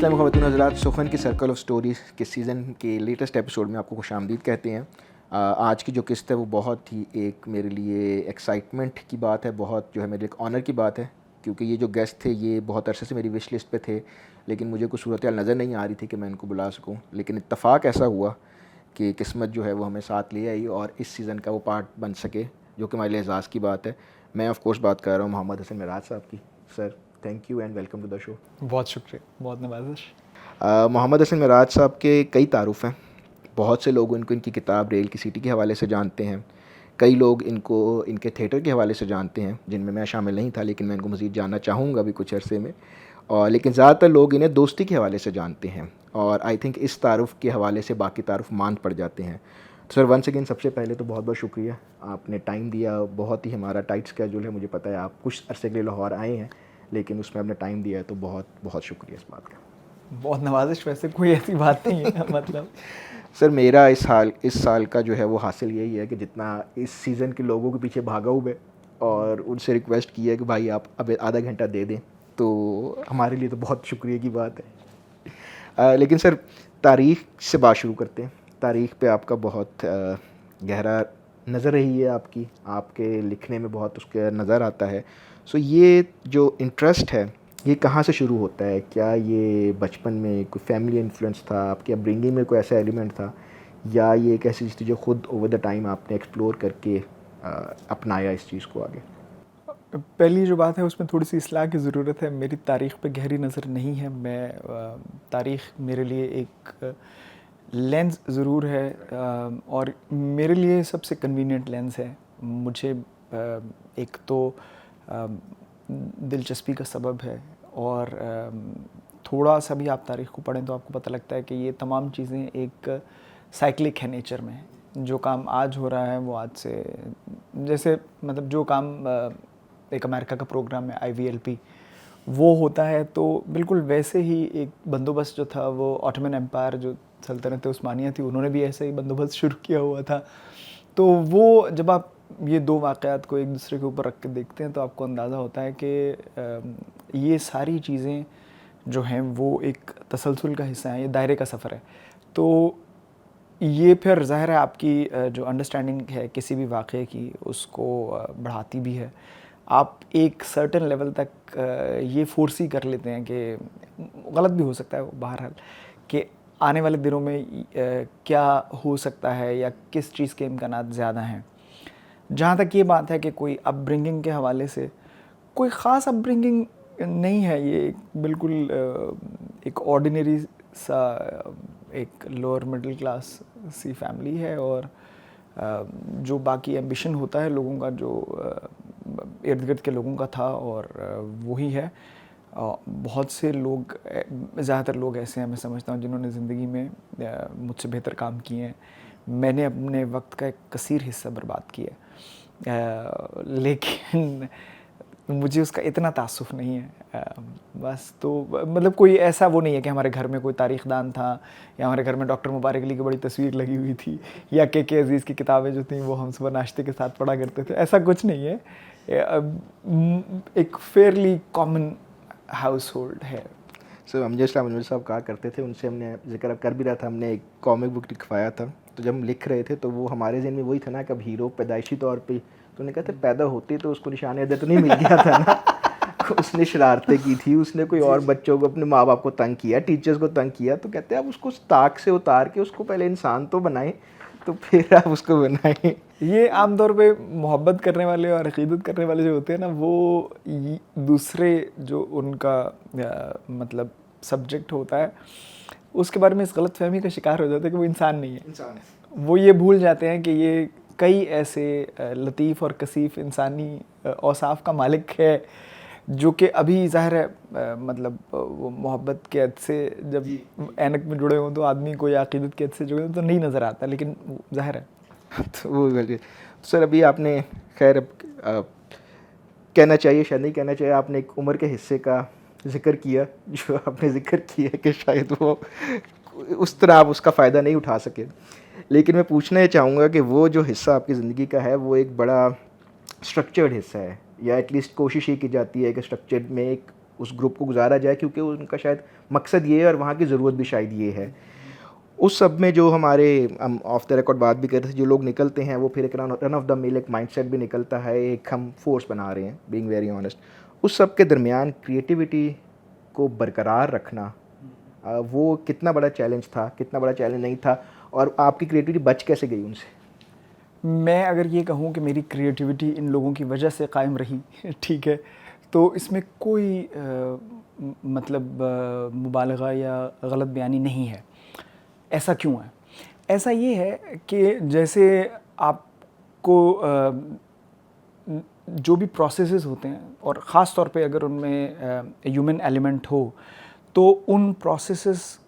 अस्सलाम ख़वातीन हज़रात, सुखन की सर्कल ऑफ स्टोरीज़ के सीज़न के लेटेस्ट एपिसोड में आपको खुशामदीद कहते हैं। आज की जो किस्त है वो बहुत ही एक मेरे लिए एक्साइटमेंट की बात है, बहुत जो है मेरे लिए एक ऑनर की बात है, क्योंकि ये जो गेस्ट थे ये बहुत अरसे से मेरी विश लिस्ट पे थे, लेकिन मुझे कुछ सूरत हाल नज़र नहीं आ रही थी कि मैं इनको बुला सकूँ। लेकिन इत्तफ़ाक़ ऐसा हुआ कि किस्मत जो है वो हमें साथ ले आई और इस सीज़न का वो पार्ट बन सके, जो कि हमारे लिए एज़ाज़ की बात है। मैं ऑफ़ कोर्स बात कर रहा हूँ मोहम्मद हसन मेराज साहब की। Sir, thank you and welcome to the show. बहुत शुक्रिया, बहुत नवाजिश। मोहम्मद हसन मेराज साहब के कई तारुफ़ हैं। बहुत से लोग इनको इनकी किताब रेल की सीटी के हवाले से जानते हैं। कई लोग इनको इनके थिएटर के हवाले से जानते हैं, जिनमें मैं शामिल नहीं था, लेकिन मैं इनको मज़ीद जानना चाहूँगा अभी कुछ अरसे में। और लेकिन ज़्यादातर लोग इन्हें दोस्ती के हवाले से जानते हैं और आई थिंक इस तारुफ़ के हवाले से बाकी तारुफ़ मांद पड़ जाते हैं। तो सर, वंस अगेन सबसे पहले तो बहुत बहुत शुक्रिया, आपने टाइम दिया। बहुत ही हमारा टाइट स्केड्यूल है, मुझे पता है आप कुछ अरसे के लिए लाहौर आए हैं, लेकिन उसमें आपने टाइम दिया है, तो बहुत बहुत शुक्रिया इस बात का। बहुत नवाजिश, वैसे कोई ऐसी बात नहीं है। मतलब सर, मेरा इस साल का जो है वो हासिल यही है कि जितना इस सीज़न के लोगों के पीछे भागा हुआ है और उनसे रिक्वेस्ट की है कि भाई आप अब आधा घंटा दे दें, तो हमारे लिए तो बहुत शुक्रिया की बात है। लेकिन सर, तारीख़ से बात शुरू करते हैं। तारीख़ पे आपका बहुत गहरा नज़र रही है, आपके लिखने में बहुत उसके नज़र आता है। सो ये जो इंटरेस्ट है ये कहाँ से शुरू होता है? क्या ये बचपन में कोई फैमिली इन्फ्लुएंस था, आपकी अपब्रिंगिंग में कोई ऐसा एलिमेंट था, या ये एक ऐसी चीज़ थी जो खुद ओवर द टाइम आपने एक्सप्लोर करके अपनाया इस चीज़ को आगे? पहली जो बात है उसमें थोड़ी सी इस्लाह की ज़रूरत है। मेरी तारीख़ पे गहरी नज़र नहीं है। मैं तारीख़ मेरे लिए एक लेंस ज़रूर है और मेरे लिए सबसे कन्वीनियंट लेंस है। मुझे एक तो दिलचस्पी का सबब है और थोड़ा सा भी आप तारीख़ को पढ़ें तो आपको पता लगता है कि ये तमाम चीज़ें एक साइक्लिक है नेचर में। जो काम आज हो रहा है वो आज से, जैसे मतलब जो काम एक अमेरिका का प्रोग्राम है IVLP, वो होता है, तो बिल्कुल वैसे ही एक बंदोबस्त जो था वो ऑटोमन एम्पायर जो सल्तनत उस्मानिया थी, उन्होंने भी ऐसे ही बंदोबस्त शुरू किया हुआ था। तो वो जब आप ये दो वाक़यात को एक दूसरे के ऊपर रख के देखते हैं तो आपको अंदाज़ा होता है कि ये सारी चीज़ें जो हैं वो एक तसलसल का हिस्सा है, ये दायरे का सफ़र है। तो ये फिर ज़ाहिर है आपकी जो अंडरस्टैंडिंग है किसी भी वाक़े की उसको बढ़ाती भी है। आप एक सर्टेन लेवल तक ये फोर्स ही कर लेते हैं कि गलत भी हो सकता है बहरहाल, कि आने वाले दिनों में क्या हो सकता है या किस चीज़ के इम्कानात ज़्यादा हैं। जहाँ तक ये बात है कि कोई अपब्रिंगिंग के हवाले से कोई ख़ास अपब्रिंगिंग नहीं है, ये बिल्कुल एक ऑर्डिनरी सा एक लोअर मिडिल क्लास सी फैमिली है और जो बाकी एम्बिशन होता है लोगों का, जो इर्द गिर्द के लोगों का था और वही है। बहुत से लोग, ज़्यादातर लोग ऐसे हैं मैं समझता हूँ जिन्होंने ज़िंदगी में मुझसे बेहतर काम किए हैं। मैंने अपने वक्त का एक कसीर हिस्सा बर्बाद किया लेकिन मुझे उसका इतना तासुफ़ नहीं है। बस तो मतलब कोई ऐसा वो नहीं है कि हमारे घर में कोई तारीख़दान था या हमारे घर में डॉक्टर मुबारक अली की बड़ी तस्वीर लगी हुई थी या के अज़ीज़ की किताबें जो थी वो हम सुबह नाश्ते के साथ पढ़ा करते थे, ऐसा कुछ नहीं है। एक फेयरली कॉमन हाउस होल्ड है। सर, अमजद साहब कहा करते थे, उनसे हमने जिक्र कर भी रहा था, हमने एक कॉमिक बुक लिखवाया था, तो जब हम लिख रहे थे तो वो हमारे ज़हन में वही था ना कि अब हीरो पैदाइशी तौर पे, तो उन्होंने कहा था पैदा होते तो उसको निशान अदर तो नहीं मिल गया था ना उसने शरारतें की थी, उसने कोई और बच्चों को, अपने माँ बाप को तंग किया, टीचर्स को तंग किया, तो कहते हैं आप उसको ताक से उतार के उसको पहले इंसान तो बनाएं, तो फिर आप उसको बनाएं। ये आमतौर पे मोहब्बत करने वाले और अक़ीदत करने वाले जो होते हैं ना, वो दूसरे जो उनका मतलब सब्जेक्ट होता है उसके बारे में इस गलत फहमी का शिकार हो जाता है कि वो इंसान नहीं है, इंसान है। वो ये भूल जाते हैं कि ये कई ऐसे लतीफ़ और कसीफ़ इंसानी औसाफ का मालिक है जो कि अभी ज़ाहिर है मतलब वो मोहब्बत के हद से जब ऐनक में जुड़े हों तो आदमी को या अक़ीदत के हद से जुड़े हों तो नहीं नज़र आता, लेकिन ज़ाहिर है। तो वो बोलिए सर, अभी आपने खैर कहना चाहिए शायद नहीं कहना चाहिए, आपने एक उम्र के हिस्से का ज़िक्र किया जो आपने ज़िक्र किया कि शायद वो उस तरह आप उसका फ़ायदा नहीं उठा सके, लेकिन मैं पूछना ये चाहूँगा कि वो जो हिस्सा आपकी ज़िंदगी का है वो एक बड़ा स्ट्रक्चर्ड हिस्सा है, या एटलीस्ट कोशिश ही की जाती है कि स्ट्रक्चर्ड में एक उस ग्रुप को गुजारा जाए, क्योंकि उनका शायद मकसद ये है और वहाँ की ज़रूरत भी शायद ये है। उस सब में जो हमारे, हम ऑफ द रिकॉर्ड बात भी कर रहे थे, जो लोग निकलते हैं वो फिर एक रन ऑफ द मिल एक माइंडसेट भी निकलता है, एक हम फोर्स बना रहे हैं, बीइंग वेरी ऑनेस्ट। उस सब के दरमियान क्रिएटिविटी को बरकरार रखना, वो कितना बड़ा चैलेंज था, कितना बड़ा चैलेंज नहीं था, और आपकी क्रिएटिविटी बच कैसे गई उनसे? मैं अगर ये कहूँ कि मेरी क्रिएटिविटी इन लोगों की वजह से कायम रही ठीक है, तो इसमें कोई मतलब मुबालगा या गलत बयानी नहीं है। ऐसा क्यों है? ऐसा ये है कि जैसे आपको जो भी प्रोसेसेस होते हैं, और ख़ास तौर पे अगर उनमें ह्यूमन एलिमेंट हो, तो उन प्रोसेसेस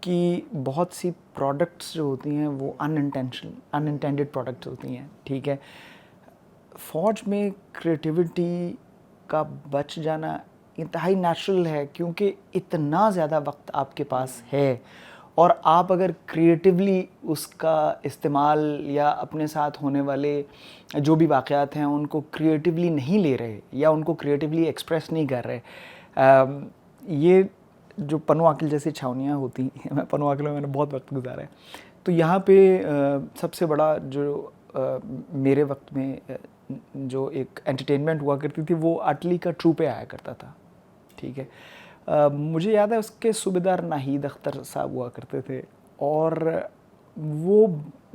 की बहुत सी प्रोडक्ट्स जो होती हैं वो अनइंटेंडेड प्रोडक्ट्स होती हैं, ठीक है। फौज में क्रिएटिविटी का बच जाना इंतहाई नेचुरल है, क्योंकि इतना ज़्यादा वक्त आपके पास है, और आप अगर क्रिएटिवली उसका इस्तेमाल या अपने साथ होने वाले जो भी वाक़यात हैं उनको क्रिएटिवली नहीं ले रहे या उनको क्रिएटिवली एक्सप्रेस नहीं कर रहे, ये जो पनो आकिल जैसी छावनियाँ होती हैं, मैं पनो आकिल में मैंने बहुत वक्त गुजारा है, तो यहाँ पे सबसे बड़ा जो मेरे वक्त में जो एक एंटरटेनमेंट हुआ करती थी वो अटली का ट्रू पे आया करता था, ठीक है। मुझे याद है उसके सूबेदार नाहीद अख्तर साहब हुआ करते थे, और वो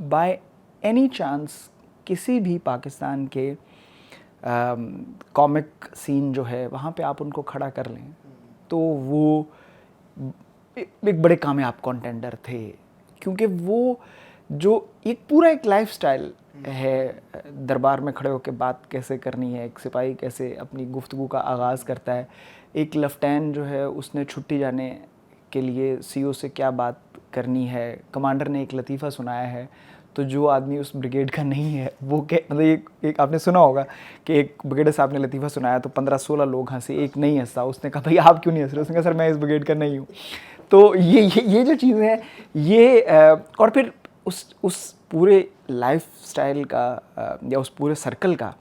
बाय एनी चांस किसी भी पाकिस्तान के कॉमिक सीन जो है वहाँ पे आप उनको खड़ा कर लें तो वो एक बड़े कामयाब कॉन्टेंडर थे, क्योंकि वो जो एक पूरा एक लाइफस्टाइल है, दरबार में खड़े होकर बात कैसे करनी है, एक सिपाही कैसे अपनी गुफ्तगू का आगाज़ करता है, एक लेफ्टिनेंट जो है उसने छुट्टी जाने के लिए सीओ से क्या बात करनी है, कमांडर ने एक लतीफ़ा सुनाया है, तो जो आदमी उस ब्रिगेड का नहीं है वो मतलब एक आपने सुना होगा कि एक ब्रिगेडर साहब ने लतीफ़ा सुनाया तो 15-16 लोग हंसे, एक नहीं हंसा, उसने कहा भाई आप क्यों नहीं हंस रहे, उसने कहा सर मैं इस ब्रिगेड का नहीं हूँ। तो ये जो चीज़ें हैं ये और फिर उस पूरे लाइफ स्टाइल का या उस पूरे सर्कल का,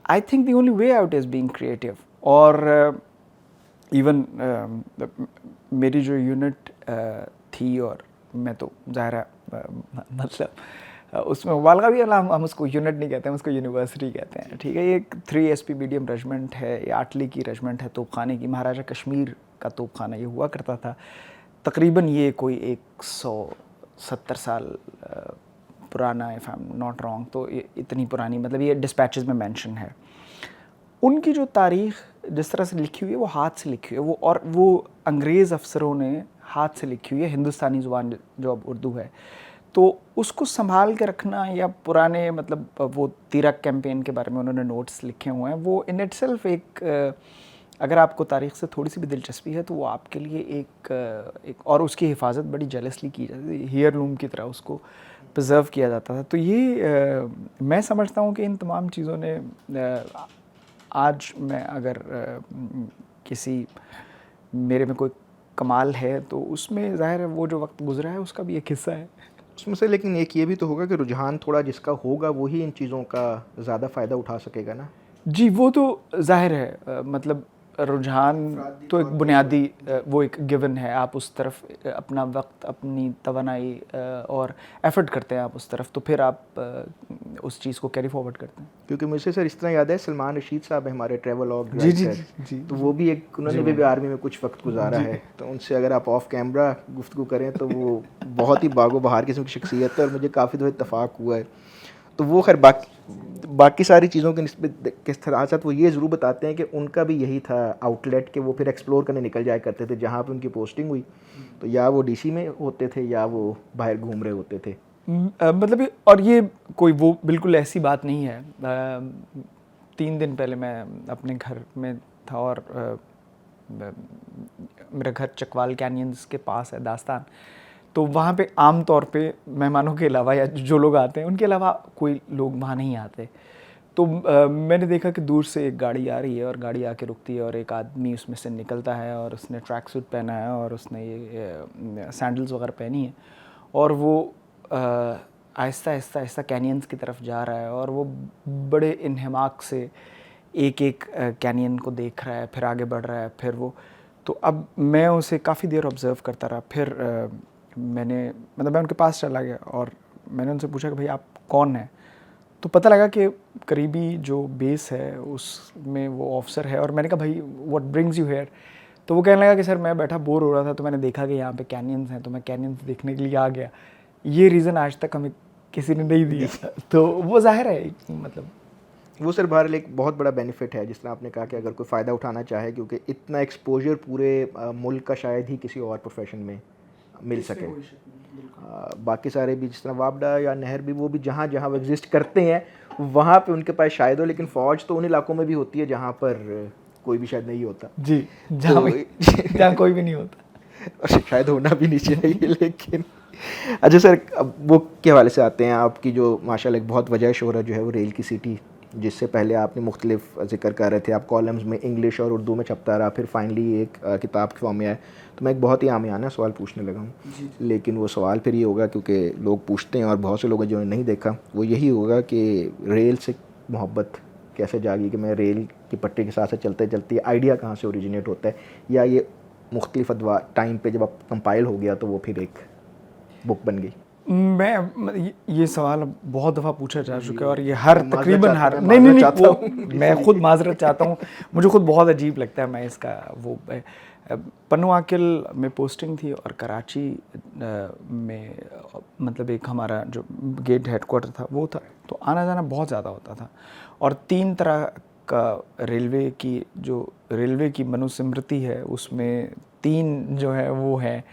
I think the only way out is being creative. और इवन मेरी जो यूनिट थी, और मैं तो ज़ाहिर है मतलब उसमें मुबालगा भी, हम उसको यूनिट नहीं कहते हैं, उसको यूनिवर्सिटी कहते हैं, ठीक है। ये एक 3 SP मीडियम रेजिमेंट है, ये आटली की रेजिमेंट है तोपखाने की, महाराजा कश्मीर का तोपखाना ये हुआ करता था। तकरीबन ये कोई 170 साल पुराना, if I am not wrong, तो ये इतनी पुरानी, मतलब ये डिस्पैचेस में मेंशन है। उनकी जो तारीख़ जिस तरह से लिखी हुई है वो हाथ से लिखी हुई है, और वो अंग्रेज़ अफसरों ने हाथ से लिखी हुई है, हिंदुस्तानी ज़ुबान जो अब उर्दू है, तो उसको संभाल के रखना, या पुराने मतलब वो तिरक कैंपेन के बारे में उन्होंने नोट्स लिखे हुए हैं, वो इन इटसेल्फ एक अगर आपको तारीख़ से थोड़ी सी भी दिलचस्पी है तो वो आपके लिए एक और उसकी हिफाजत बड़ी जेलसली की जाती है, हेयरलूम की तरह उसको प्रिजर्व किया जाता था। तो ये मैं समझता हूँ कि इन तमाम चीज़ों ने आज मैं अगर किसी मेरे में कोई कमाल है तो उसमें ज़ाहिर है वो जो वक्त गुजरा है उसका भी एक हिस्सा है उसमें से। लेकिन एक ये भी तो होगा कि रुझान थोड़ा जिसका होगा वही इन चीज़ों का ज़्यादा फ़ायदा उठा सकेगा ना। जी, वो तो ज़ाहिर है, मतलब रुझान तो एक बुनियादी वो एक गिवन है, आप उस तरफ अपना वक्त, अपनी तवानाई और एफर्ट करते हैं आप उस तरफ, तो फिर आप उस चीज़ को कैरी फॉरवर्ड करते हैं। क्योंकि मुझे सर इस तरह याद है, सलमान रशीद साहब है हमारे ट्रैवलॉग जी जी राइटर, जी, तो वो भी एक, उन्होंने भी आर्मी में कुछ वक्त गुजारा है, तो उनसे अगर आप ऑफ कैमरा गुफ्तगू करें तो वो बहुत ही बागो बहार किस्म की शख्सियत है, और मुझे काफ़ी दफ़ा इत्तफाक हुआ है। तो वो खैर बाकी सारी चीज़ों के निस्बत के साथ वो ये ज़रूर बताते हैं कि उनका भी यही था आउटलेट, कि वो फिर एक्सप्लोर करने निकल जाया करते थे। जहाँ पे उनकी पोस्टिंग हुई तो या वो DC में होते थे या वो बाहर घूम रहे होते थे। मतलब और ये कोई वो बिल्कुल ऐसी बात नहीं है। 3 दिन पहले मैं अपने घर में था, और मेरा घर चकवाल कैनियंस के पास है, दास्तान, तो वहाँ पे आम तौर पे मेहमानों के अलावा या जो लोग आते हैं उनके अलावा कोई लोग वहाँ नहीं आते। तो मैंने देखा कि दूर से एक गाड़ी आ रही है, और गाड़ी आके रुकती है, और एक आदमी उसमें से निकलता है, और उसने ट्रैक सूट पहना है, और उसने ये सैंडल्स वगैरह पहनी है, और वो आहिस्ता आहिस्ता आहिस्ता कैनियंस की तरफ जा रहा है, और वो बड़े इन्हमाक से एक एक कैनियन को देख रहा है, फिर आगे बढ़ रहा है, फिर वो, तो अब मैं उसे काफ़ी देर ऑब्ज़र्व करता रहा। फिर मैं उनके पास चला गया और मैंने उनसे पूछा कि भाई आप कौन हैं? तो पता लगा कि करीबी जो बेस है उसमें वो ऑफिसर है। और मैंने कहा भाई व्हाट ब्रिंग्स यू हेयर? तो वो कहने लगा कि सर मैं बैठा बोर हो रहा था तो मैंने देखा कि यहाँ पे कैनियंस हैं तो मैं कैनियंस देखने के लिए आ गया। ये रीज़न आज तक हमें किसी ने नहीं दिया। तो वो ज़ाहिर है मतलब वो सर बहरहाल एक बहुत बड़ा बेनिफिट है, जिस तरह आपने कहा कि अगर कोई फ़ायदा उठाना चाहे, क्योंकि इतना एक्सपोजर पूरे मुल्क का शायद ही किसी और प्रोफेशन में मिल सके। बाकी सारे भी जिस तरह वापडा या नहर भी, वो भी जहाँ जहाँ वो एग्जिस्ट करते हैं वहाँ पे उनके पास शायद हो, लेकिन फ़ौज तो उन इलाकों में भी होती है जहाँ पर कोई भी शायद नहीं होता जी, जहाँ कोई भी नहीं होता और शायद होना भी नहीं चाहिए। लेकिन अच्छा सर, अब वो के हवाले से आते हैं, आपकी जो माशाल्लाह एक बहुत वजह शोहरत जो है वो रेल की सिटी, जिससे पहले आपने मुख्तलिफ ज़िक्र कर रहे थे, आप कॉलम्स में इंग्लिश और उर्दू में छपता रहा, फिर फाइनली एक किताब के फॉर्म में आया। तो मैं एक बहुत ही आमियाना सवाल पूछने लगा हूँ, लेकिन वो सवाल फिर ये होगा, क्योंकि लोग पूछते हैं और बहुत से लोगों जो नहीं देखा, वो यही होगा कि रेल से मोहब्बत कैसे जागी, कि मैं रेल की पट्टी के साथ से चलते चलते आइडिया कहाँ से ओरिजिनेट होता है, या ये मुख्तलिफ अदवा टाइम पे जब आप कंपाइल हो गया तो वो फिर एक बुक बन गई? ये सवाल बहुत दफ़ा पूछा जा चुका है और ये हर तकरीबन हर नहीं वो मैं खुद माजरत चाहता हूँ, मुझे खुद बहुत अजीब लगता है। मैं इसका वो पन्नू आकिल में पोस्टिंग थी और कराची में मतलब एक हमारा जो गेट हेडक्वार्टर था वो था, तो आना जाना बहुत ज़्यादा होता था। और 3 तरह का रेलवे की मनुस्मृति है, उसमें 3 जो है वो है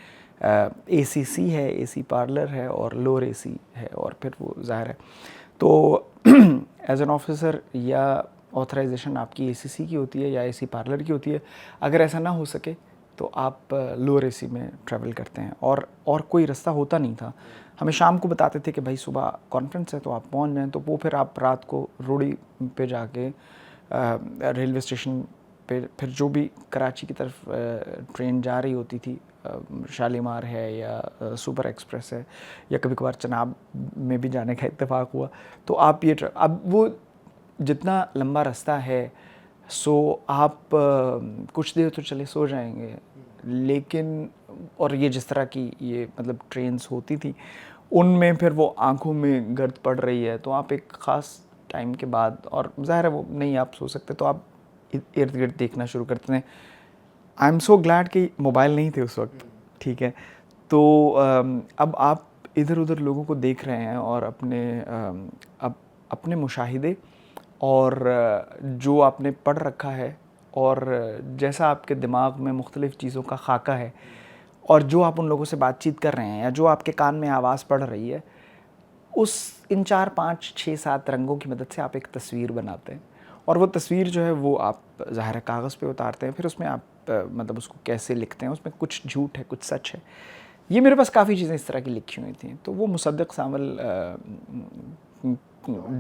ACC है, AC पार्लर है और लोअर AC है, और फिर वो ज़ाहिर है तो एज एन ऑफिसर या ऑथराइजेशन आपकी ACC की होती है या AC पार्लर की होती है। अगर ऐसा ना हो सके तो आप लोअर AC में ट्रैवल करते हैं, और कोई रास्ता होता नहीं था। हमें शाम को बताते थे कि भाई सुबह कॉन्फ्रेंस है तो आप पहुंच जाएं, तो वो फिर आप रात को रोड़ी पे जाके रेलवे स्टेशन पे फिर जो भी कराची की तरफ ट्रेन जा रही होती थी, शालीमार है या सुपर एक्सप्रेस है या कभी कभार चनाब में भी जाने का इत्तेफाक हुआ, तो आप ये अब वो जितना लंबा रास्ता है सो आप कुछ देर तो चले सो जाएंगे, लेकिन और ये जिस तरह की ये मतलब ट्रेन्स होती थी उनमें फिर वो आंखों में गर्द पड़ रही है, तो आप एक ख़ास टाइम के बाद, और ज़ाहिर है वो नहीं आप सो सकते, तो आप इर्द गिर्द देखना शुरू करते हैं। आई एम सो ग्लैड कि मोबाइल नहीं थे उस वक्त, ठीक है। तो अब आप इधर उधर लोगों को देख रहे हैं और अपने मुशाहिदे और जो आपने पढ़ रखा है और जैसा आपके दिमाग में मुख्तलिफ़ चीज़ों का खाका है और जो आप उन लोगों से बातचीत कर रहे हैं या जो आपके कान में आवाज़ पड़ रही है, इन 4, 5, 6, 7 रंगों की मदद से आप एक तस्वीर बनाते हैं, और वो तस्वीर जो है वो आप ज़ाहिर कागज़ पे उतारते हैं। फिर उसमें आप मतलब उसको कैसे लिखते हैं, उसमें कुछ झूठ है कुछ सच है। ये मेरे पास काफ़ी चीज़ें इस तरह की लिखी हुई थी। तो वो मुसद्दिक़ सामल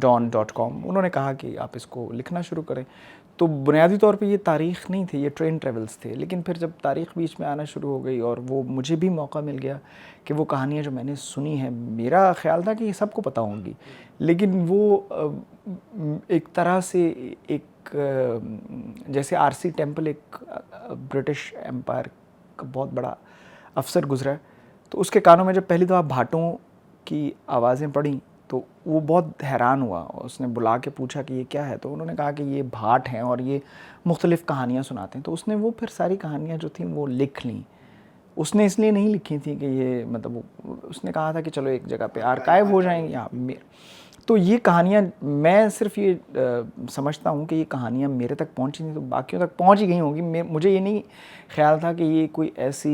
don.com उन्होंने कहा कि आप इसको लिखना शुरू करें। तो बुनियादी तौर पे ये तारीख़ नहीं थी, ये ट्रेन ट्रेवल्स थे, लेकिन फिर जब तारीख़ बीच में आना शुरू हो गई और वो मुझे भी मौका मिल गया कि वो कहानियाँ जो मैंने सुनी हैं, मेरा ख़्याल था कि ये सबको पता होंगी, लेकिन वो एक तरह से एक जैसे RC टेम्पल एक ब्रिटिश एम्पायर का बहुत बड़ा अफसर गुजरा है, तो उसके कानों में जब पहली दफ़ा भाटों की आवाज़ें पड़ी तो वो बहुत हैरान हुआ। उसने बुला के पूछा कि ये क्या है, तो उन्होंने कहा कि ये भाट हैं और ये मुख्तलिफ़ कहानियाँ सुनाते हैं। तो उसने वो फिर सारी कहानियाँ जो थी वो लिख लीं। उसने इसलिए नहीं लिखी थी कि ये मतलब उसने कहा था कि चलो एक जगह पे आर्काइव हो जाएंगी यहाँ। तो ये कहानियाँ मैं सिर्फ ये समझता हूँ कि ये कहानियाँ मेरे तक पहुँची नहीं तो बाकियों तक पहुँच ही गई होंगी। मुझे ये नहीं ख्याल था कि ये कोई ऐसी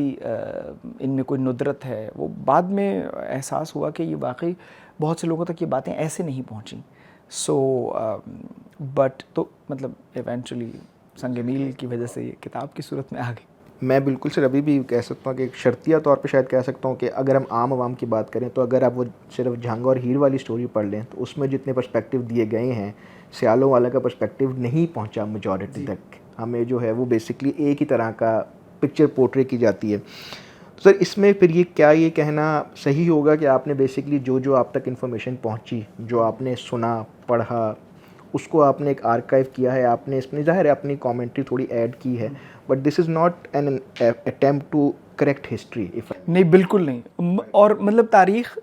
इनमें कोई नुदरत है। वो बाद में एहसास हुआ कि ये वाकई बहुत से लोगों तक ये बातें ऐसे नहीं पहुँची। बट तो मतलब इवेंचुअली संग मील की वजह से ये किताब की सूरत में आ गई। मैं बिल्कुल सर अभी भी कह सकता हूँ कि एक शर्तिया तौर पे शायद कह सकता हूँ कि अगर हम आम आवाम की बात करें तो अगर आप वो सिर्फ झंग और हीर वाली स्टोरी पढ़ लें तो उसमें जितने पर्सपेक्टिव दिए गए हैं, सियालों वाला का पर्सपेक्टिव नहीं पहुँचा मेजॉरिटी तक। हमें जो है वो बेसिकली एक ही तरह का पिक्चर पोर्ट्रे की जाती है। तो सर इसमें फिर ये कहना सही होगा कि आपने बेसिकली जो आप तक इन्फॉर्मेशन पहुँची, जो आपने सुना पढ़ा उसको आपने एक आर्काइव किया है, आपने इसमें ज़ाहिर है अपनी कमेंट्री थोड़ी ऐड की है, but this is not an attempt to correct history if नहीं, बिल्कुल नहीं। और मतलब तारीख़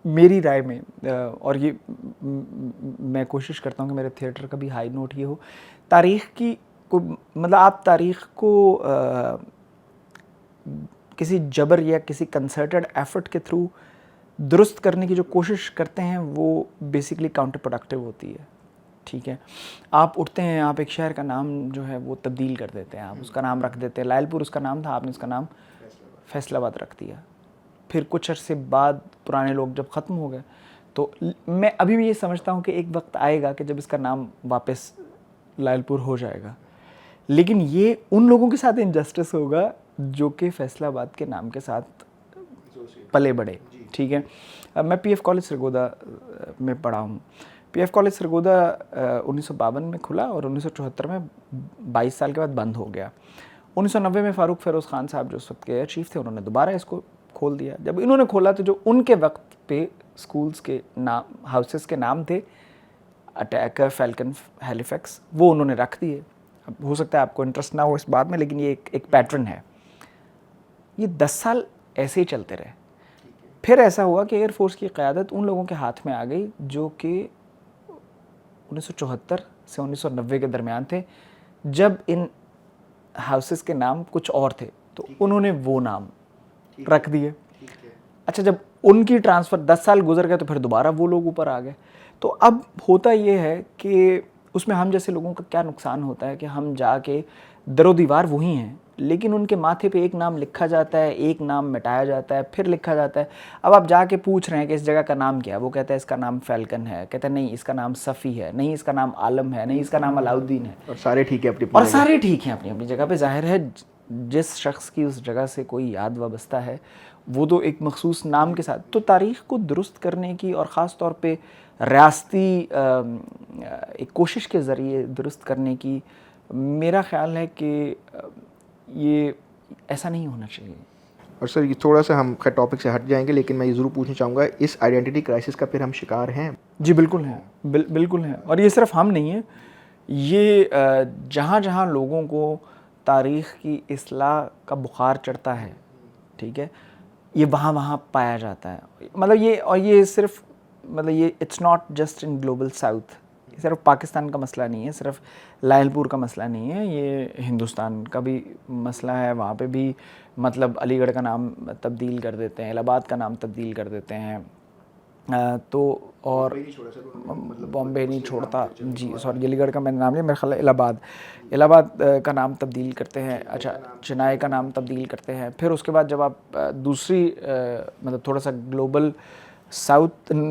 मेरी राय में और ये मैं कोशिश करता हूँ कि मेरे थिएटर का भी हाई नोट ये हो, तारीख़ की को मतलब आप तारीख़ को किसी जबर या किसी कंसर्टेड एफर्ट के थ्रू दुरुस्त करने की जो कोशिश करते हैं वो बेसिकली काउंटर प्रोडक्टिव होती है। ठीक है, आप उठते हैं, आप एक शहर का नाम जो है वो तब्दील कर देते हैं, आप उसका नाम रख देते हैं, लायलपुर उसका नाम था, आपने उसका नाम फैसलाबाद रख दिया। फिर कुछ अरसे बाद पुराने लोग जब ख़त्म हो गए तो मैं अभी भी ये समझता हूँ कि एक वक्त आएगा कि जब इसका नाम वापस लायलपुर हो जाएगा, लेकिन ये उन लोगों के साथ इनजस्टिस होगा जो कि फैसलाबाद के नाम के साथ पले बड़े। ठीक है, मैं पीएफ कॉलेज सरगोदा में पढ़ा हूँ। पीएफ कॉलेज सरगोदा 1952 में खुला और 1974 में 22 साल के बाद बंद हो गया। 1990 में फ़ारूक फ़िरोज़ ख़ान साहब जो उस वक्त के चीफ थे, उन्होंने दोबारा इसको खोल दिया। जब इन्होंने खोला तो जो उनके वक्त पे स्कूल्स के नाम, हाउसेस के नाम थे, अटैकर, फैल्कन, हैलिफैक्स, वो उन्होंने रख दिए। अब हो सकता है आपको इंटरेस्ट ना हो इस बात में, लेकिन ये एक पैटर्न है। ये 10 साल ऐसे ही चलते रहे। फिर ऐसा हुआ कि एयरफोर्स की क़यादत उन लोगों के हाथ में आ गई जो कि 1974 से 1990 के दरमियान थे, जब इन हाउसेस के नाम कुछ और थे, तो उन्होंने वो नाम रख दिए। अच्छा, जब उनकी ट्रांसफ़र 10 साल गुजर गए तो फिर दोबारा वो लोग ऊपर आ गए। तो अब होता ये है कि उसमें हम जैसे लोगों का क्या नुकसान होता है कि हम जाके दरो दीवार वही हैं, लेकिन उनके माथे पे एक नाम लिखा जाता है, एक नाम मिटाया जाता है, फिर लिखा जाता है। अब आप जाके पूछ रहे हैं कि इस जगह का नाम क्या है, वो कहता है इसका नाम फैल्कन है, कहता है नहीं इसका नाम सफ़ी है, नहीं इसका नाम आलम है, नहीं इसका नाम अलाउद्दीन है। और सारे ठीक है अपनी और सारे ठीक हैं अपनी अपनी जगह पे। ज़ाहिर है जिस शख्स की उस जगह से कोई याद वाबस्ता है वो तो एक मखसूस नाम के साथ, तो तारीख़ को दुरुस्त करने की और ख़ास तौर पे रियासती एक कोशिश के ज़रिए दुरुस्त करने की, मेरा ख़्याल है कि ये ऐसा नहीं होना चाहिए। और सर ये थोड़ा सा हम खैर टॉपिक से हट जाएंगे, लेकिन मैं ये ज़रूर पूछना चाहूँगा, इस आइडेंटिटी क्राइसिस का फिर हम शिकार हैं? जी बिल्कुल हैं, बिल्कुल हैं। और ये सिर्फ हम नहीं हैं, ये जहाँ जहाँ लोगों को तारीख़ की इस्लाह का बुखार चढ़ता है, ठीक है, ये वहाँ वहाँ पाया जाता है। मतलब ये, और ये सिर्फ मतलब ये it's not just in global south, ये सिर्फ पाकिस्तान का मसला नहीं है, सिर्फ लायलपुर का मसला नहीं है, ये हिंदुस्तान का भी मसला है। वहाँ पे भी मतलब अलीगढ़ का नाम तब्दील कर देते हैं, इलाहाबाद का नाम तब्दील कर देते हैं, तो और बॉम्बे नहीं छोड़ता, जी सॉरी अलीगढ़ का मैंने नाम लिया, मेरा ख्याल है इलाहाबाद का नाम तब्दील करते हैं। अच्छा, चेन्नई का नाम तब्दील करते हैं। फिर उसके बाद जब आप दूसरी मतलब थोड़ा सा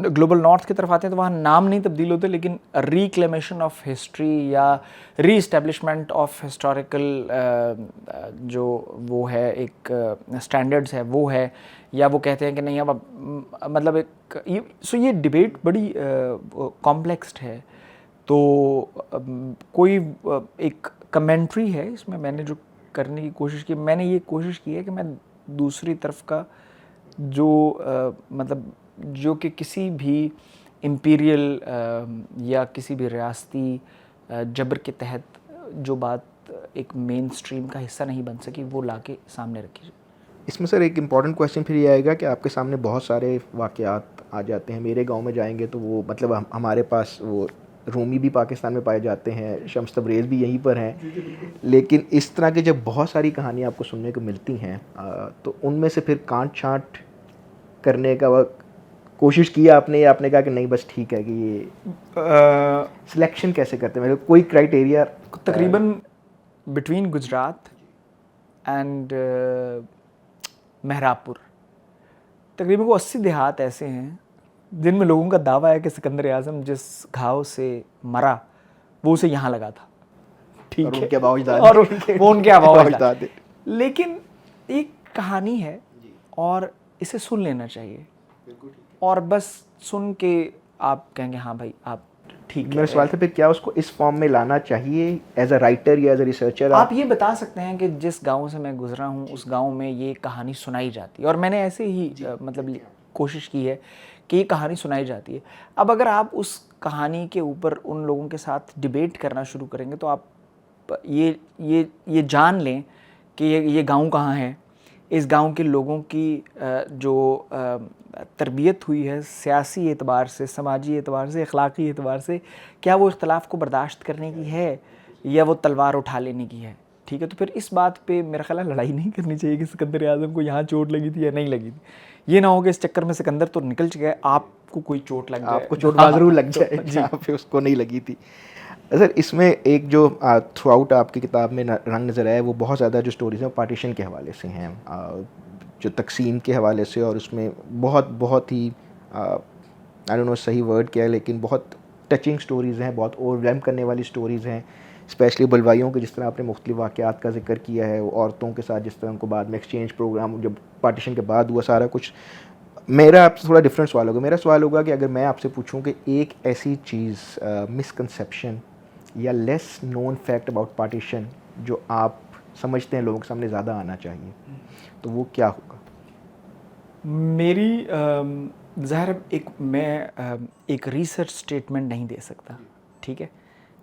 ग्लोबल नॉर्थ की तरफ आते हैं तो वहाँ नाम नहीं तब्दील होते, लेकिन रिक्लेमेशन ऑफ हिस्ट्री या री इस्टेब्लिशमेंट ऑफ हिस्टोरिकल जो वो है एक स्टैंडर्ड्स है वो है, या वो कहते हैं कि नहीं अब मतलब एक ये डिबेट बड़ी कॉम्प्लेक्स्ड है। तो कोई एक कमेंट्री है इसमें मैंने जो करने की कोशिश की, मैंने ये कोशिश की है कि मैं दूसरी तरफ का जो मतलब जो कि किसी भी इम्पीरियल या किसी भी रियासती जबर के तहत जो बात एक मेन स्ट्रीम का हिस्सा नहीं बन सकी, वो लाके सामने रखी। इसमें सर एक इम्पॉर्टेंट क्वेश्चन फिर ये आएगा कि आपके सामने बहुत सारे वाक़यात आ जाते हैं। मेरे गांव में जाएंगे तो वो मतलब हमारे पास वो रूमी भी पाकिस्तान में पाए जाते हैं, शम्स तबरेज़ भी यहीं पर हैं, लेकिन इस तरह की जब बहुत सारी कहानियाँ आपको सुनने को मिलती हैं तो उनमें से फिर कांट छांट करने का कोशिश किया आपने, या आपने कहा कि नहीं बस ठीक है कि ये सिलेक्शन कैसे करते हैं, मतलब कोई क्राइटेरिया? तकरीबन बिटवीन गुजरात एंड मेहरापुर तकरीबन वो 80 देहात ऐसे हैं जिनमें लोगों का दावा है कि सिकंदर आज़म जिस घाव से मरा वो उसे यहाँ लगा था। ठीक है, और उनके आवाज़। लेकिन एक कहानी है और इसे सुन लेना चाहिए, और बस सुन के आप कहेंगे हाँ भाई आप ठीक है। मेरा सवाल था फिर क्या उसको इस फॉर्म में लाना चाहिए एज अ राइटर या एज अ रिसर्चर? आप ये बता सकते हैं कि जिस गांव से मैं गुजरा हूँ उस गांव में ये कहानी सुनाई जाती है, और मैंने ऐसे ही मतलब कोशिश की है कि ये कहानी सुनाई जाती है। अब अगर आप उस कहानी के ऊपर उन लोगों के साथ डिबेट करना शुरू करेंगे तो आप ये जान लें कि ये गाँव कहाँ है, इस गांव के लोगों की जो तरबियत हुई है सियासी एतबार से, समाजी एतबार से, अखलाकी एतबार से, क्या वो इख्तलाफ को बर्दाश्त करने की है या वो तलवार उठा लेने की है। ठीक है, तो फिर इस बात पे मेरा ख्याल है लड़ाई नहीं करनी चाहिए कि सिकंदर आज़म को यहाँ चोट लगी थी या नहीं लगी थी। ये ना हो कि इस चक्कर में सिकंदर तो निकल चुका है, आपको कोई चोट लग जाए, आपको चोट जरूर लग जाए जहाँ पे उसको नहीं लगी थी। सर इसमें एक जो थ्रू आउट आपकी किताब में रंग नज़र आया, वो बहुत ज़्यादा जो स्टोरीज़ हैं पार्टीशन के हवाले से हैं, जो तकसीम के हवाले से, और उसमें बहुत ही आई डोंट नो सही वर्ड क्या है, लेकिन बहुत टचिंग स्टोरीज़ हैं, बहुत ओवरवेलम करने वाली स्टोरीज़ हैं, स्पेशली बलवाइयों के, जिस तरह आपने मुख्तलिफ वाक़यात का जिक्र किया है, औरतों के साथ जिस तरह उनको बाद में एक्सचेंज प्रोग्राम जब पार्टीशन के बाद हुआ सारा कुछ। मेरा आपसे थोड़ा डिफरेंट सवाल होगा, मेरा सवाल होगा कि अगर मैं आपसे पूछूं कि एक ऐसी चीज़, मिसकंसेप्शन या less known fact about partition जो आप समझते हैं लोगों के सामने ज़्यादा आना चाहिए, तो वो क्या होगा? मेरी ज़ाहिर मैं एक रिसर्च स्टेटमेंट नहीं दे सकता, ठीक है।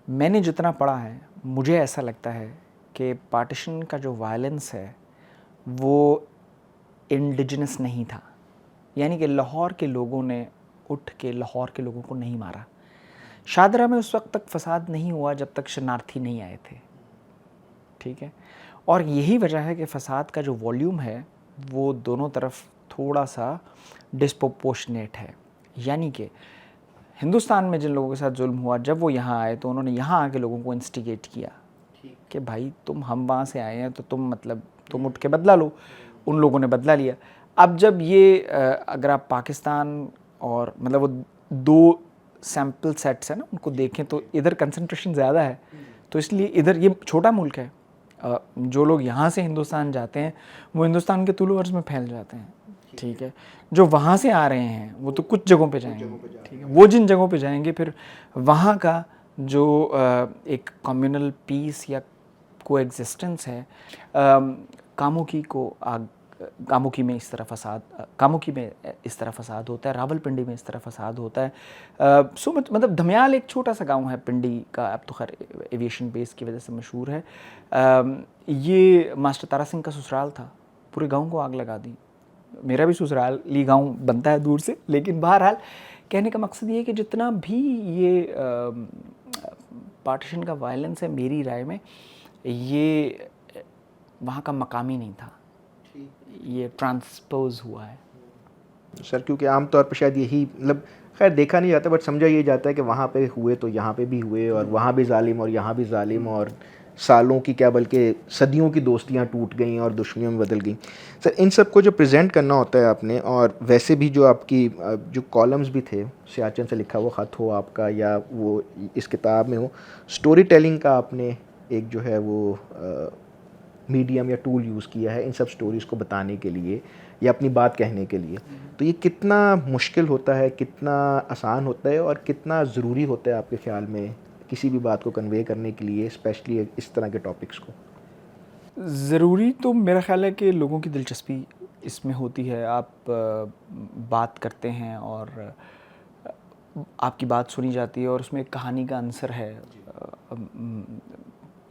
मैंने जितना पढ़ा है मुझे ऐसा लगता है कि पार्टीशन का जो वायलेंस है वो इंडिजिनस नहीं था, यानी कि लाहौर के लोगों ने उठ के लाहौर के लोगों को नहीं मारा। शादरा में उस वक्त तक फसाद नहीं हुआ जब तक शरणार्थी नहीं आए थे, ठीक है। और यही वजह है कि फ़साद का जो वॉल्यूम है वो दोनों तरफ थोड़ा सा डिस्प्रोपोर्शनेट है। यानी कि हिंदुस्तान में जिन लोगों के साथ जुल्म हुआ, जब वो यहाँ आए तो उन्होंने यहाँ आके लोगों को इंस्टिगेट किया कि भाई हम वहाँ से आए हैं तो तुम उठ के बदला लो। उन लोगों ने बदला लिया। अब जब ये अगर आप पाकिस्तान और मतलब वो दो सैम्पल सेट्स हैं ना, उनको देखें तो इधर कंसंट्रेशन ज़्यादा है, तो इसलिए इधर ये छोटा मुल्क है, जो लोग यहाँ से हिंदुस्तान जाते हैं वो हिंदुस्तान के तुलु अर्ज़ में फैल जाते हैं, ठीक है। जो वहाँ से आ रहे हैं वो तो कुछ जगहों पे जाएंगे, ठीक है। वो जिन जगहों पे जाएंगे फिर वहाँ का जो एक कम्युनल पीस या कोएग्जिस्टेंस है, कामुकी में इस तरह फसाद होता है, रावलपिंडी में इस तरह फसाद होता है। मतलब धमियाल एक छोटा सा गांव है पिंडी का, अब तो खैर एविएशन बेस की वजह से मशहूर है। ये मास्टर तारा सिंह का ससुराल था, पूरे गांव को आग लगा दी। मेरा भी ससुराली गांव बनता है दूर से, लेकिन बहरहाल कहने का मकसद ये है कि जितना भी ये पार्टीशन का वायलेंस है, मेरी राय में ये वहाँ का मकामी नहीं था, ये ट्रांसपोज हुआ है। सर क्योंकि आमतौर पर शायद यही, मतलब खैर देखा नहीं जाता बट समझा ये जाता है कि वहाँ पे हुए तो यहाँ पे भी हुए, और वहाँ भी जालिम और यहाँ भी जालिम, और सालों की क्या बल्कि सदियों की दोस्तियाँ टूट गई और दुश्मनियों में बदल गई। सर इन सब को जो प्रेजेंट करना होता है आपने, और वैसे भी जो आपकी जो कॉलम्स भी थे, सियाचिन से लिखा हुआ ख़त हो आपका या वो इस किताब में हो, स्टोरी टेलिंग का आपने एक जो है वो मीडियम या टूल यूज़ किया है इन सब स्टोरीज़ को बताने के लिए या अपनी बात कहने के लिए। तो ये कितना मुश्किल होता है, कितना आसान होता है, और कितना ज़रूरी होता है आपके ख़्याल में किसी भी बात को कन्वे करने के लिए, स्पेशली इस तरह के टॉपिक्स को? ज़रूरी तो मेरा ख़्याल है कि लोगों की दिलचस्पी इसमें होती है। आप बात करते हैं और आपकी बात सुनी जाती है और उसमें एक कहानी का आंसर है,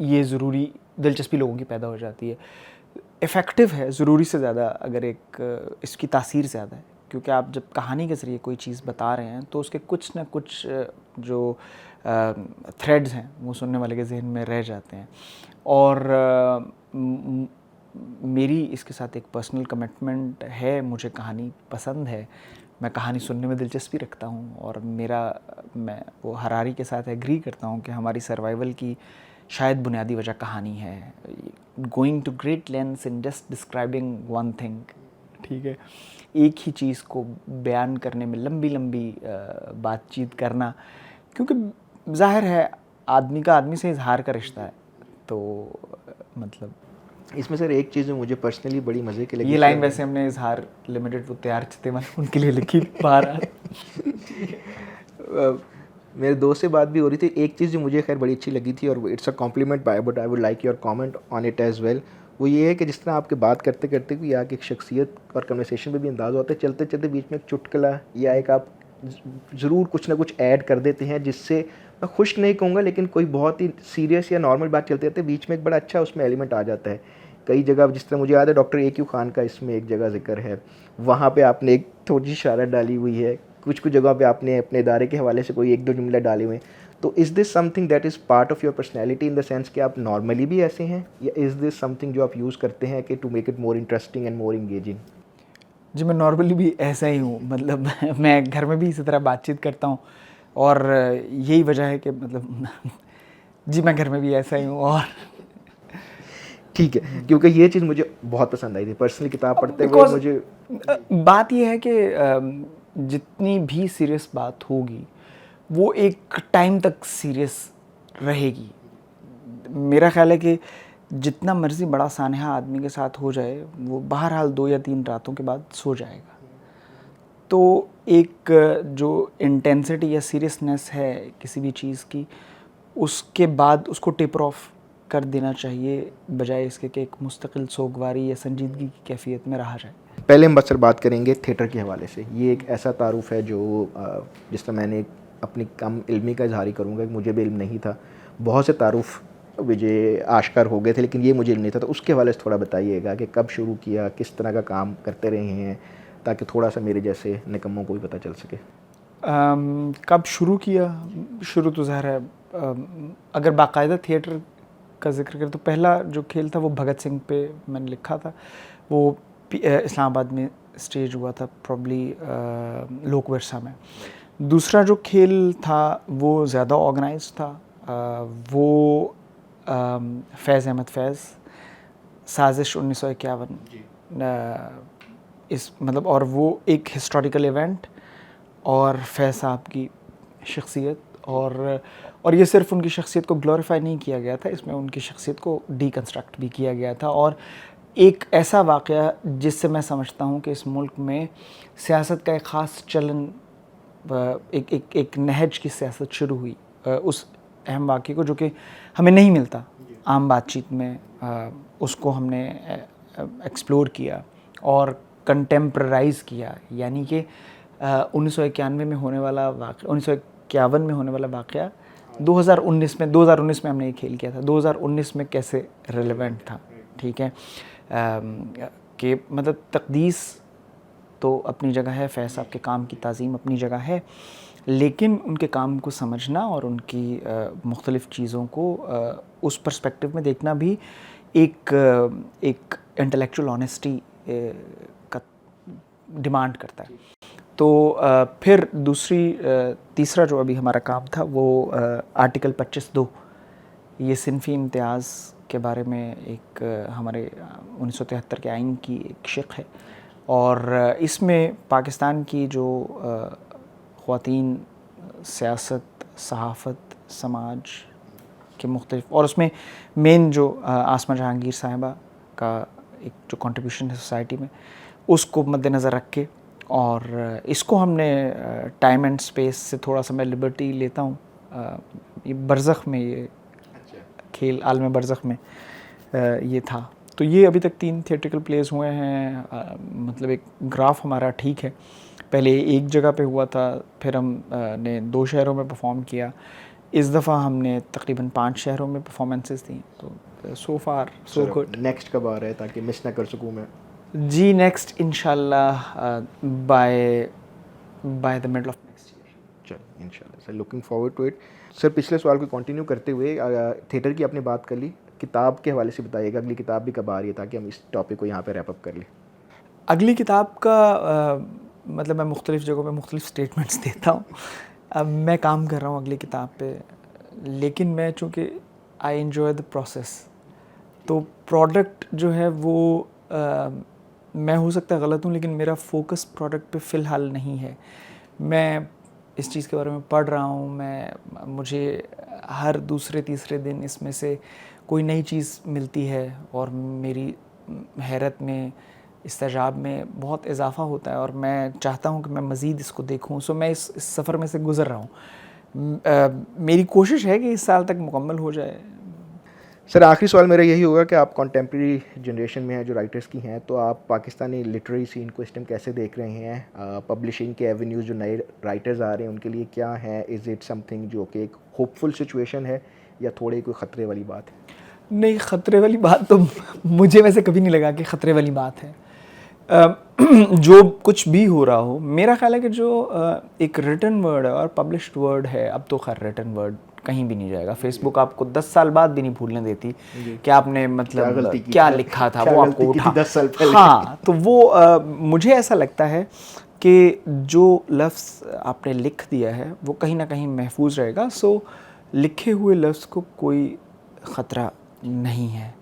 ये ज़रूरी दिलचस्पी लोगों की पैदा हो जाती है। इफ़ेक्टिव है ज़रूरी से ज़्यादा, अगर एक इसकी तासीर ज़्यादा है, क्योंकि आप जब कहानी के ज़रिए कोई चीज़ बता रहे हैं तो उसके कुछ ना कुछ जो थ्रेड्स हैं वो सुनने वाले के जहन में रह जाते हैं। और मेरी इसके साथ एक पर्सनल कमिटमेंट है, मुझे कहानी पसंद है, मैं कहानी सुनने में दिलचस्पी रखता हूँ, और मैं वो हरारी के साथ एग्री करता हूँ कि हमारी सर्वाइवल की शायद बुनियादी वजह कहानी है। Going to great lengths in just describing one thing, ठीक है, एक ही चीज़ को बयान करने में लंबी लंबी बातचीत करना, क्योंकि जाहिर है आदमी का आदमी से इजहार का रिश्ता है। तो मतलब इसमें सर एक चीज़ मुझे पर्सनली बड़ी मज़े के लगी, ये लाइन वैसे हमने इजहार लिमिटेड वो तैयार थे उनके लिए लिखी बाहर। मेरे दोस्त से बात भी हो रही थी, एक चीज़ जो मुझे खैर बड़ी अच्छी लगी थी, और it's a compliment by, but I would like your comment on it as well, वो ये है कि जिस तरह आपके बात करते करते भी आके एक शख्सियत और कन्वर्सेशन में भी अंदाज़ होता है, चलते चलते बीच में एक चुटकुला या एक आप ज़रूर कुछ ना कुछ ऐड कर देते हैं, जिससे मैं खुश नहीं कहूँगा लेकिन कोई बहुत ही सीरियस या नॉर्मल बात चलते रहते बीच में एक बड़ा अच्छा उसमें एलिमेंट आ जाता है। कई जगह जिस तरह मुझे याद है डॉक्टर ए क्यू खान का इसमें एक जगह जिक्र है, वहाँ पे आपने एक थोड़ी सी शरारत डाली हुई है, कुछ कुछ जगह पे आपने अपने इदारे के हवाले से कोई एक दो जुमले डाले हुए हैं। तो is this something that is part of your personality in the sense कि आप नॉर्मली भी ऐसे हैं, या इज़ दिस समथिंग जो आप यूज़ करते हैं कि to make it more interesting and more engaging? जी, मैं नॉर्मली भी ऐसा ही हूँ, मतलब मैं घर में भी इसी तरह बातचीत करता हूँ और यही वजह है कि मतलब जी, मैं घर में भी ऐसा ही हूँ। और ठीक है, क्योंकि ये चीज़ मुझे बहुत पसंद आई थी पर्सनली किताब पढ़ते हुए बिकॉज मुझे। बात ये है कि जितनी भी सीरियस बात होगी वो एक टाइम तक सीरियस रहेगी। मेरा ख्याल है कि जितना मर्ज़ी बड़ा सानहा आदमी के साथ हो जाए, वो बहरहाल 2 या 3 रातों के बाद सो जाएगा। तो एक जो इंटेंसिटी या सीरियसनेस है किसी भी चीज़ की, उसके बाद उसको टेपर ऑफ कर देना चाहिए, बजाय इसके कि एक मुस्तकिल सोगवारी या संजीदगी की कैफियत में रहा जाए। पहले हम बस बात करेंगे थिएटर के हवाले से। ये एक ऐसा तारुफ है जो जिस तरह मैंने अपनी कम इल्मी का इजहार ही करूँगा कि मुझे भी इल्म नहीं था, बहुत से तारुफ मुझे आश्कार हो गए थे लेकिन ये मुझे इल्म नहीं था। तो उसके हवाले से थोड़ा बताइएगा कि कब शुरू किया, किस तरह का काम करते रहे हैं, ताकि थोड़ा सा मेरे जैसे निकम्मों को भी पता चल सके। कब शुरू किया? शुरू तो ज़ाहिर है, अगर बाकायदा थिएटर का जिक्र करें तो पहला जो खेल था वो भगत सिंह पे मैंने लिखा था। वो इस्लामाबाद में स्टेज हुआ था, प्रॉब्ली लोक वर्षा में। दूसरा जो खेल था वो ज़्यादा ऑर्गेनाइज था, वो फैज़ अहमद फैज़, साजिश 1951, इस मतलब, और वो एक हिस्टोरिकल इवेंट और फैज़ साहब की शख्सियत, और ये सिर्फ उनकी शख्सियत को ग्लोरीफाई नहीं किया गया था, इसमें उनकी शख्सियत को डीकंस्ट्रक्ट भी किया गया था। और एक ऐसा वाक़या जिससे मैं समझता हूँ कि इस मुल्क में सियासत का एक ख़ास चलन, एक नहज की सियासत शुरू हुई, उस अहम वाक़े को जो कि हमें नहीं मिलता आम बातचीत में, उसको हमने एक्सप्लोर किया और कंटेम्परराइज़ किया। यानी कि 1991 में होने वाला वाक़या, 1951 में होने वाला वाक़या 2019 में हमने ये खेल किया था। 2019 में कैसे रेलेवेंट था, ठीक है, कि मतलब तक़दीस तो अपनी जगह है, फैज़ साहब के काम की ताज़ीम अपनी जगह है, लेकिन उनके काम को समझना और उनकी मुख्तलिफ़ चीज़ों को उस पर्सपेक्टिव में देखना भी एक इंटेलेक्चुअल ऑनेस्टी का डिमांड करता है। तो फिर तीसरा जो अभी हमारा काम था वो आर्टिकल 25(2), ये सिनफ़ी इम्तियाज़ के बारे में एक हमारे 1973 के आइन की एक शिक़ है, और इसमें पाकिस्तान की जो ख़वातीन सियासत, सहाफ़त, समाज के मुख्तलिफ़, और उसमें मेन जो आसमा जहांगीर साहिबा का एक जो कंट्रीब्यूशन है सोसाइटी में, उसको मद्देनज़र रख के, और इसको हमने टाइम एंड स्पेस से थोड़ा सा मैं लिबर्टी लेता हूँ। ये बरज़ख में, ये खेल आलम बरज़ख में ये था। तो ये अभी तक 3 थिएट्रिकल प्लेस हुए हैं। मतलब एक ग्राफ हमारा ठीक है, पहले एक जगह पे हुआ था, फिर हम ने 2 शहरों में परफॉर्म किया, इस दफ़ा हमने तकरीबन 5 शहरों में परफॉर्मेंसेस दी। तो सो फार सो गुड। नेक्स्ट कब आ रहा है ताकि मिस ना कर सकूँ मैं? जी, नेक्स्ट इंशाल्लाह by the middle of next year. चलो इंशाल्लाह sir, looking forward to it. Sir, पिछले सवाल को कंटिन्यू करते हुए थिएटर की आपने बात कर ली, किताब के हवाले से बताइएगा अगली किताब भी कब आ रही है ताकि हम इस टॉपिक को यहाँ पे रैप अप कर लें। अगली किताब का मतलब मैं मुख्तलिफ़ जगहों पे मुख्तलिफ़ स्टेटमेंट्स देता हूँ। अब मैं काम कर रहा हूँ अगली किताब पे, लेकिन मैं चूँकि आई एन्जॉय द प्रोसेस, तो प्रोडक्ट जो है वो मैं हो सकता है गलत हूँ, लेकिन मेरा फोकस प्रोडक्ट पे फ़िलहाल नहीं है। मैं इस चीज़ के बारे में पढ़ रहा हूँ, मुझे हर दूसरे तीसरे दिन इसमें से कोई नई चीज़ मिलती है और मेरी हैरत में, इस्तेजाब में बहुत इजाफ़ा होता है, और मैं चाहता हूँ कि मैं मज़ीद इसको देखूँ। सो मैं इस सफ़र में से गुज़र रहा हूँ। मेरी कोशिश है कि इस साल तक मुकम्मल हो जाए। सर आखिरी सवाल मेरा यही होगा कि आप कॉन्टेम्प्रेरी जनरेशन में हैं जो राइटर्स की हैं, तो आप पाकिस्तानी लिटरेरी सीन को इस टाइम कैसे देख रहे हैं? पब्लिशिंग के एवेन्यूज़ जो नए राइटर्स आ रहे हैं उनके लिए क्या है? इज़ इट समथिंग जो कि एक होपफुल सिचुएशन है या थोड़ी कोई ख़तरे वाली बात है? नहीं, ख़तरे वाली बात तो मुझे वैसे कभी नहीं लगा कि ख़तरे वाली बात है। जो कुछ भी हो रहा हो, मेरा ख्याल है कि जो एक रिटन वर्ड है और पब्लिश्ड वर्ड है, अब तो खैर रिटन वर्ड कहीं भी नहीं जाएगा। फेसबुक आपको 10 साल बाद भी नहीं भूलने देती कि आपने मतलब क्या लिखा था, वो आपको उठा 10 साल पहले। हाँ, तो वो मुझे ऐसा लगता है कि जो लफ्ज़ आपने लिख दिया है वो कहीं ना कहीं महफूज रहेगा। सो लिखे हुए लफ्ज़ को कोई ख़तरा नहीं है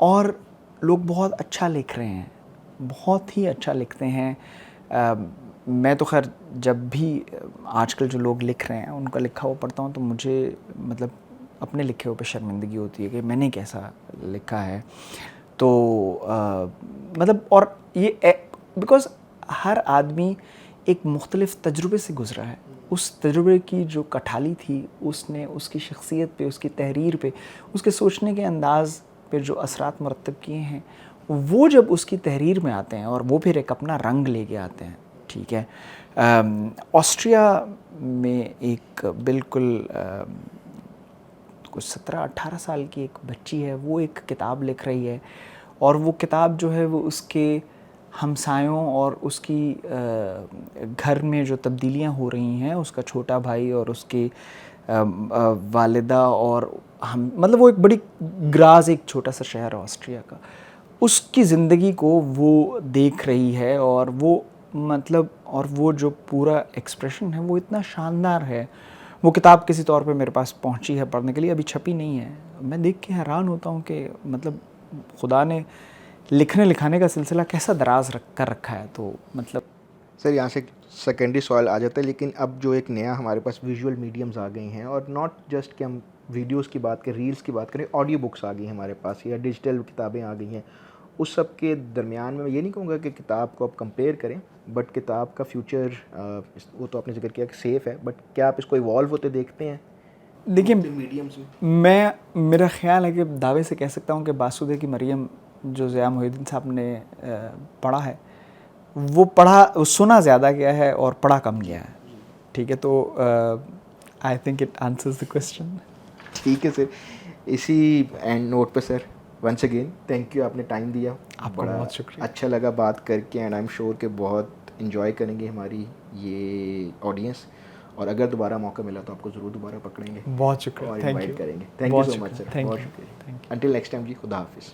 और लोग बहुत अच्छा लिख रहे हैं, बहुत ही अच्छा लिखते हैं। मैं तो खैर जब भी आजकल जो लोग लिख रहे हैं उनका लिखा हुआ पढ़ता हूँ तो मुझे मतलब अपने लिखे हुए पे शर्मिंदगी होती है कि मैंने कैसा लिखा है। तो मतलब और ये बिकॉज़ हर आदमी एक मुख्तलिफ़ तजुर्बे से गुज़रा है। उस तजुर्बे की जो कठाली थी उसने उसकी शख्सियत पे, उसकी तहरीर पे, उसके सोचने के अंदाज़ पे जो असरात मुरत्तब किए हैं, वो जब उसकी तहरीर में आते हैं और वो फिर एक अपना रंग लेके आते हैं, ठीक है। ऑस्ट्रिया में एक बिल्कुल कुछ 17-18 साल की एक बच्ची है, वो एक किताब लिख रही है और वो किताब जो है वो उसके हमसायों और उसकी घर में जो तब्दीलियां हो रही हैं, उसका छोटा भाई और उसकी वालिदा और हम मतलब वो एक बड़ी ग्राज, एक छोटा सा शहर है ऑस्ट्रिया का, उसकी ज़िंदगी को वो देख रही है और वो मतलब और वो जो पूरा एक्सप्रेशन है वो इतना शानदार है। वो किताब किसी तौर पे मेरे पास पहुंची है पढ़ने के लिए, अभी छपी नहीं है। मैं देख के हैरान होता हूँ कि मतलब खुदा ने लिखने लिखाने का सिलसिला कैसा दराज कर रखा है। तो मतलब सर यहाँ से सेकेंडरी सवाल आ जाता है, लेकिन अब जो एक नया हमारे पास विजुअल मीडियम्स आ गए हैं और नॉट जस्ट कि हम वीडियोस की बात करें, रील्स की बात करें, ऑडियो बुक्स आ गई हैं हमारे पास या डिजिटल किताबें आ गई हैं, उस सब के दरमियान में मैं ये नहीं कहूँगा कि किताब को आप कंपेयर करें, बट किताब का फ्यूचर वो तो आपने जिक्र किया कि सेफ़ है, बट क्या आप इसको इवॉल्व होते देखते हैं? देखिए, मीडियम्स में मेरा ख्याल है कि दावे से कह सकता हूँ कि बासुदे की मरियम जो ज़िया मोहिउद्दीन साहब ने पढ़ा है, वो सुना ज़्यादा गया है और पढ़ा कम गया है, ठीक है। तो I think it answers the question. ठीक है सर, इसी एंड नोट पे sir once again thank you, आपने टाइम दिया, आपका बहुत शुक्रिया। अच्छा लगा बात करके एंड आई एम श्योर कि बहुत इन्जॉय करेंगे हमारी ये ऑडियंस, और अगर दोबारा मौका मिला तो आपको ज़रूर दोबारा पकड़ेंगे बहुत शुक्रिया, और थैंक इनवाइट यू, करेंगे। Thank you so much sir, thank बहुत यू, शुक्रिया। Thank you. Until next time जी, खुदा हाफिज़।